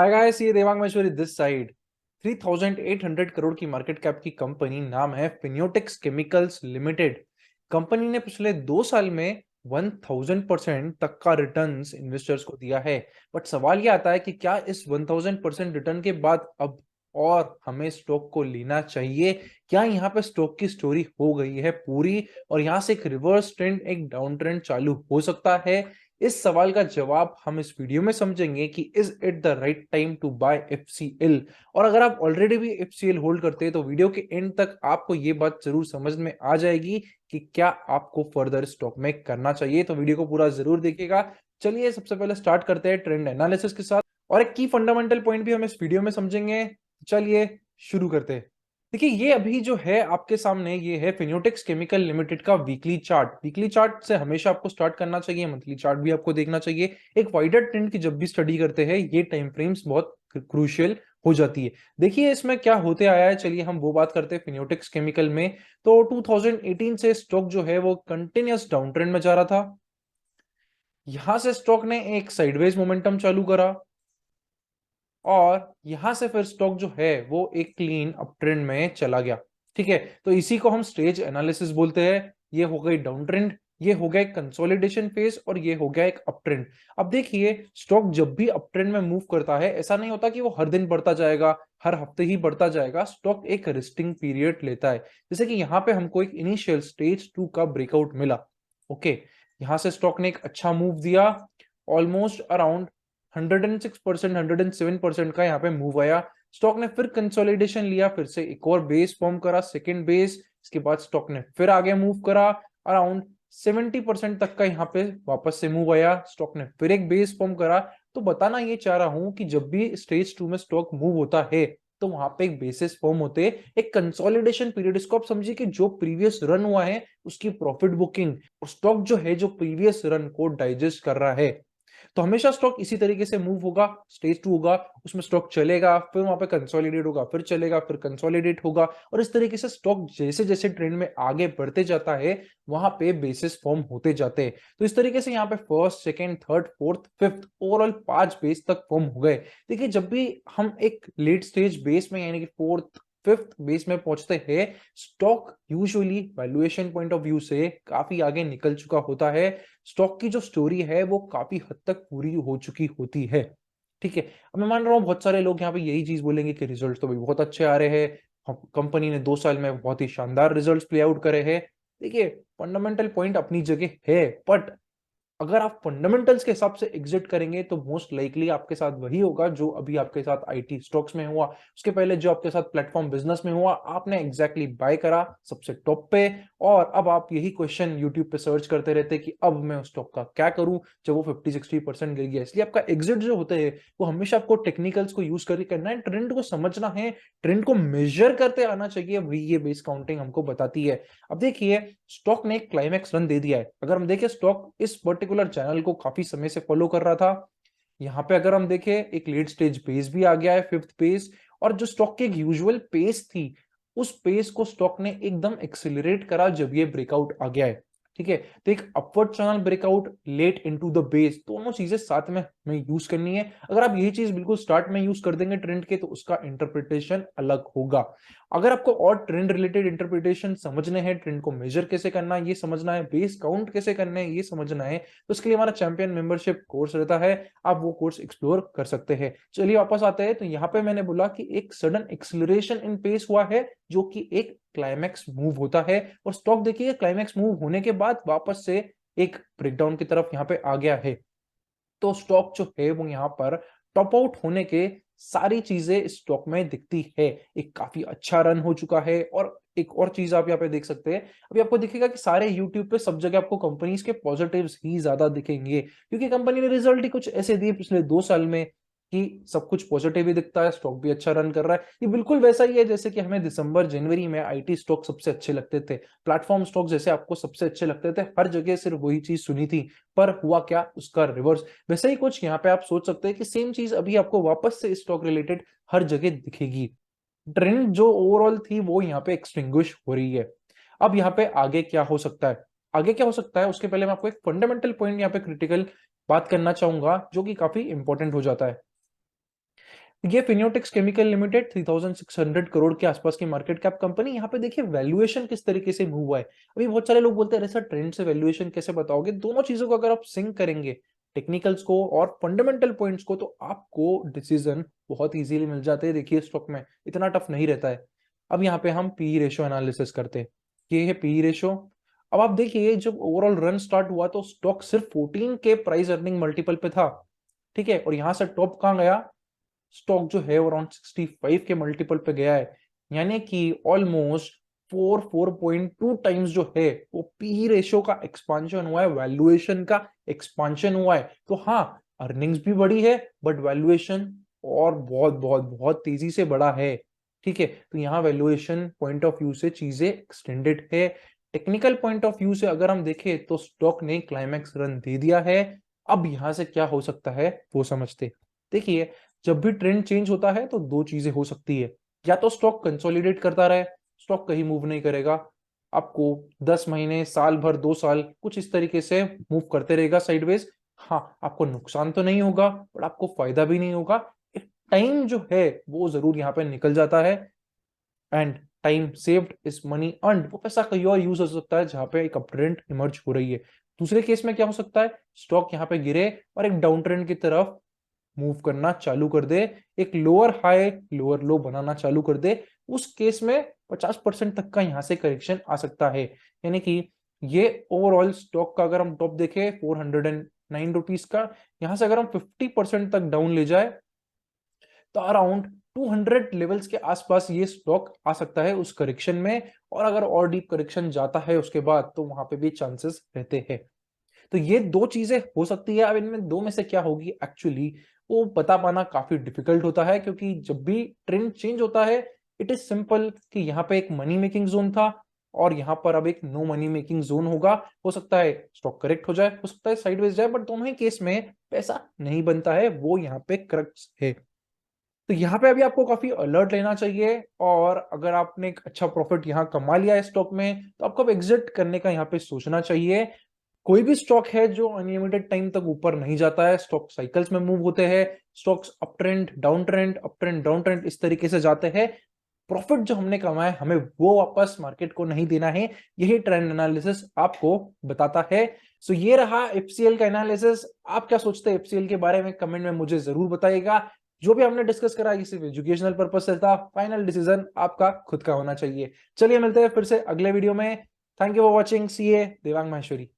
Hi guys, ये Devang Maheshwari this side. 3800 crore की market cap की कंपनी नाम है फिनियोटिक्स केमिकल्स लिमिटेड। कंपनी ने पिछले 2 साल में 1000% तक का रिटर्न्स इन्वेस्टर्स को दिया है। बट सवाल ये आता है कि क्या इस 1000% रिटर्न के बाद अब और हमें स्टॉक को लेना चाहिए? क्या यहाँ पे स्टॉक की स्टोरी हो गई है पूरी और यहाँ से एक रिवर्स ट्रेंड, एक डाउन ट्रेंड चालू हो सकता है? इस सवाल का जवाब हम इस वीडियो में समझेंगे कि is it the right time to buy FCL. और अगर आप ऑलरेडी भी एफसीएल होल्ड करते हैं तो वीडियो के एंड तक आपको ये बात जरूर समझ में आ जाएगी कि क्या आपको फर्दर स्टॉक में करना चाहिए। तो वीडियो को पूरा जरूर देखिएगा। चलिए सबसे पहले स्टार्ट करते हैं ट्रेंड एनालिसिस के साथ और एक की फंडामेंटल पॉइंट भी हम इस वीडियो में समझेंगे। चलिए शुरू करते हैं। देखिए, ये अभी जो है आपके सामने, ये है फिनियोटिक्स केमिकल लिमिटेड का वीकली चार्ट। वीकली चार्ट से हमेशा आपको स्टार्ट करना चाहिए, मंथली चार्ट भी आपको देखना चाहिए। एक वाइडर ट्रेंड की जब भी स्टडी करते हैं ये टाइम फ्रेम्स बहुत क्रूशियल हो जाती है। देखिए इसमें क्या होते आया है, चलिए हम वो बात करते हैं फिनियोटिक्स केमिकल में। तो 2018 से स्टॉक जो है वो कंटिन्यूअस डाउन ट्रेंड में जा रहा था। यहां से स्टॉक ने एक साइडवेज मोमेंटम चालू करा और यहां से फिर स्टॉक जो है वो एक क्लीन अप ट्रेंड में चला गया। ठीक है, तो इसी को हम स्टेज एनालिसिस बोलते हैं। ये हो गई डाउन ट्रेंड, ये हो गया एक कंसोलिडेशन फेज और ये हो गया एक अप ट्रेंड। अब देखिए, स्टॉक जब भी अप ट्रेंड में मूव करता है ऐसा नहीं होता कि वो हर दिन बढ़ता जाएगा, हर हफ्ते ही बढ़ता जाएगा। स्टॉक एक रेस्टिंग पीरियड लेता है। जैसे कि यहाँ पे हमको एक इनिशियल स्टेज 2 का ब्रेकआउट मिला। ओके, यहाँ से स्टॉक ने एक अच्छा मूव दिया, ऑलमोस्ट अराउंड 106%, 107% का यहाँ पे मूव आया। स्टॉक ने फिर कंसोलिडेशन लिया, फिर से एक और बेस फॉर्म करा, सेकंड बेस। इसके बाद स्टॉक ने फिर आगे मूव करा, अराउंड 70% तक का यहाँ पे वापस से मूव आया। स्टॉक ने फिर एक बेस फॉर्म करा। तो बताना ये चाह रहा हूं कि जब भी स्टेज 2 में स्टॉक मूव होता है तो वहां पे एक बेसिस फॉर्म होते हैं, एक कंसोलिडेशन पीरियड। इसको आप समझिए कि जो प्रीवियस रन हुआ है उसकी प्रॉफिट बुकिंग, और स्टॉक जो है जो प्रीवियस रन को डाइजेस्ट कर रहा है। तो हमेशा स्टॉक इसी तरीके से मूव होगा। स्टेज 2 होगा, उसमें स्टॉक चलेगा, फिर वहां पे कंसोलिडेट होगा, फिर चलेगा, फिर कंसोलिडेट होगा। और इस तरीके से स्टॉक जैसे जैसे ट्रेंड में आगे बढ़ते जाता है वहां पे बेसिस फॉर्म होते जाते हैं। तो इस तरीके से यहाँ पे first, second, third, fourth, fifth, overall 5 base तक फॉर्म हो गए। देखिए, जब भी हम एक लेट स्टेज बेस में यानी कि फोर्थ, फिफ्थ बेस में पहुंचते हैं, stock usually valuation point of view से काफी आगे निकल चुका होता है। स्टॉक की जो स्टोरी है वो काफी हद तक पूरी हो चुकी होती है। ठीक है, अब मैं मान रहा हूँ बहुत सारे लोग यहाँ पे यही चीज बोलेंगे कि रिजल्ट तो भी बहुत अच्छे आ रहे हैं, कंपनी ने 2 साल में बहुत ही शानदार रिजल्ट्स प्ले आउट करे हैं। देखिए, फंडामेंटल पॉइंट अपनी जगह है, बट अगर आप फंडामेंटल्स के हिसाब से एग्जिट करेंगे तो मोस्ट लाइकली आपके साथ वही होगा जो अभी आपके साथ आईटी स्टॉक्स में हुआ, उसके पहले जो आपके साथ प्लेटफॉर्म बिजनेस में हुआ। आपने एग्जैक्टली बाय करा सबसे टॉप पे, और अब आप यही क्वेश्चन यूट्यूब पे सर्च करते रहते कि अब मैं उस स्टॉक का क्या करूं जब वो 50-60% गिर गया। इसलिए आपका एग्जिट जो होते हैं वो हमेशा आपको टेक्निकल्स को यूज करके करना है, ट्रेंड को समझना है, ट्रेंड को मेजर करते आना चाहिए। वही ये बेस काउंटिंग हमको बताती है। अब देखिए, स्टॉक ने एक क्लाइमैक्स रन दे दिया है। अगर हम देखें, स्टॉक इस पर्टिकुलर चैनल को काफी समय से फॉलो कर रहा था। यहाँ पे अगर हम देखें, एक लेट स्टेज पेस भी आ गया है, फिफ्थ पेस। और जो स्टॉक की एक यूजुअल पेस थी उस पेस को स्टॉक ने एकदम एक्सिलरेट करा जब ये ब्रेकआउट आ गया है। ठीक है, तो एक upward channel breakout, late into the base, दोनों चीजें साथ में हमें यूज करनी है। अगर आप यही चीज बिल्कुल स्टार्ट में यूज कर देंगे ट्रेंड के तो उसका इंटरप्रिटेशन अलग होगा। अगर आपको और ट्रेंड रिलेटेड इंटरप्रिटेशन समझने हैं, ट्रेंड को मेजर कैसे करना है ये समझना है, बेस काउंट कैसे करना है ये समझना है, तो उसके लिए हमारा चैंपियन मेंबरशिप कोर्स रहता है। आप वो कोर्स एक्सप्लोर कर सकते हैं। चलिए वापस आते हैं। तो यहाँ पे मैंने बोला कि एक सडन एक्सिलरेशन इन पेस हुआ है जो कि एक क्लाइमैक्स मूव होता है, और स्टॉक देखिए क्लाइमैक्स मूव होने के बाद वापस से एक ब्रेकडाउन की तरफ यहाँ पे आ गया है। तो स्टॉक जो है वो यहाँ पर टॉप आउट होने के सारी चीजें स्टॉक में दिखती है। एक काफी अच्छा रन हो चुका है। और एक और चीज आप यहाँ पे देख सकते हैं, अभी आपको दिखेगा कि सारे यूट्यूब पे सब जगह आपको कंपनीज के पॉजिटिव्स ही ज्यादा दिखेंगे, क्योंकि कंपनी ने रिजल्ट ही कुछ ऐसे दिए पिछले 2 साल में कि सब कुछ पॉजिटिव ही दिखता है, स्टॉक भी अच्छा रन कर रहा है। ये बिल्कुल वैसा ही है जैसे कि हमें दिसंबर जनवरी में आईटी स्टॉक सबसे अच्छे लगते थे, प्लेटफॉर्म स्टॉक जैसे आपको सबसे अच्छे लगते थे, हर जगह सिर्फ वही चीज सुनी थी। पर हुआ क्या, उसका रिवर्स। वैसे ही कुछ यहाँ पे आप सोच सकते हैं कि सेम चीज अभी आपको वापस से स्टॉक रिलेटेड हर जगह दिखेगी। ट्रेंड जो ओवरऑल थी वो यहाँ पे एक्सटिंग्विश हो रही है। अब यहाँ पे आगे क्या हो सकता है, आगे क्या हो सकता है उसके पहले मैं आपको एक फंडामेंटल पॉइंट यहाँ पे क्रिटिकल बात करना चाहूंगा जो कि काफी इंपॉर्टेंट हो जाता है। ये फिनियोटिक्स केमिकल लिमिटेड 3600 करोड़ के आसपास की मार्केट कैप कंपनी। यहाँ पे देखिए वैल्यूएशन किस तरीके से मूव हुआ है। अभी बहुत सारे लोग बोलते हैं सर ट्रेंड से वैल्यूएशन कैसे बताओगे? दोनों चीजों को अगर आप सिंक करेंगे, टेक्निकल्स को और फंडामेंटल पॉइंट्स को, तो आपको डिसीजन बहुत इजीली मिल जाते हैं। देखिए स्टॉक में इतना टफ नहीं रहता है। अब यहाँ पे हम पी रेशियो एनालिसिस करते हैं। ये है पी रेशियो। अब आप देखिए जब ओवरऑल रन स्टार्ट हुआ तो स्टॉक सिर्फ 14 के प्राइस अर्निंग मल्टीपल पे था, ठीक है, और यहां से टॉप कहां गया? स्टॉक जो है अराउंड 65 के मल्टीपल पे गया है, यानी कि ऑलमोस्ट 4.2 टाइम्स जो है वो पी रेशियो का एक्सपांशन हुआ है, वैल्यूएशन का एक्सपांशन हुआ है। तो हाँ, अर्निंग्स भी बढ़ी है बट वैल्यूएशन और बहुत बहुत बहुत तेजी से बढ़ा है, ठीक है। तो यहाँ वैल्यूएशन पॉइंट ऑफ व्यू से चीजें एक्सटेंडेड है। टेक्निकल पॉइंट ऑफ व्यू से अगर हम देखें तो स्टॉक ने क्लाइमैक्स रन दे दिया है। अब यहां से क्या हो सकता है वो समझते। देखिए जब भी ट्रेंड चेंज होता है तो दो चीजें हो सकती है। या तो स्टॉक कंसोलिडेट करता रहे, स्टॉक कहीं मूव नहीं करेगा, आपको 10 महीने, साल भर, 2 साल कुछ इस तरीके से मूव करते रहेगा साइडवेज। हाँ, आपको नुकसान तो नहीं होगा बट आपको फायदा भी नहीं होगा। एक टाइम जो है वो जरूर यहाँ पे निकल जाता है, and time saved is money earned. वो पैसा कहीं और यूज हो सकता है जहां पे एक अप ट्रेंड इमर्ज हो रही है। दूसरे केस में क्या हो सकता है? स्टॉक यहाँ पे गिरे और एक डाउन ट्रेंड की तरफ मूव करना चालू कर दे, एक लोअर हाई लोअर लो बनाना चालू कर दे। उस केस में 50% तक का यहां से करेक्शन आ सकता है। यानी कि ये ओवरऑल स्टॉक का अगर हम टॉप देखें 409 रुपीज का, यहां से अगर हम 50% तक डाउन ले जाए तो अराउंड 200 लेवल्स के आसपास ये स्टॉक आ सकता है उस करेक्शन में। और अगर और डीप करेक्शन जाता है उसके बाद तो वहां पे भी चांसेस रहते हैं। तो ये दो चीजें हो सकती है। अब इनमें दो में से क्या होगी एक्चुअली वो बता पाना काफी डिफिकल्ट होता है, क्योंकि जब भी ट्रेंड चेंज होता है इट इज सिंपल कि यहाँ पे एक मनी मेकिंग जोन था और यहाँ पर अब एक नो मनी मेकिंग जोन होगा। हो सकता है स्टॉक करेक्ट हो जाए, हो सकता है साइडवेज जाए, बट दोनों ही केस में पैसा नहीं बनता है, वो यहाँ पे क्रक्स है। तो यहाँ पे अभी आपको काफी अलर्ट लेना चाहिए। और अगर आपने एक अच्छा प्रॉफिट यहाँ कमा लिया है स्टॉक में तो आपको अब एग्जिट करने का यहाँ पे सोचना चाहिए। कोई भी स्टॉक है जो अनलिमिटेड टाइम तक ऊपर नहीं जाता है, स्टॉक साइकिल्स में मूव होते हैं। Stocks up trend down trend up trend down trend इस तरीके से जाते हैं। प्रॉफिट जो हमने कमाया हमें वो वापस मार्केट को नहीं देना है, यही ट्रेंड एनालिसिस आपको बताता है। सो ये रहा एफसीएल का एनालिसिस। आप क्या सोचते हैं एफसीएल के बारे में कमेंट में मुझे जरूर बताइएगा। जो भी हमने डिस्कस करा ये सिर्फ एजुकेशनल पर्पस से था, फाइनल डिसीजन आपका खुद का होना चाहिए। चलिए मिलते हैं फिर से अगले वीडियो में। Thank you for watching. C A Devang Maheshwari.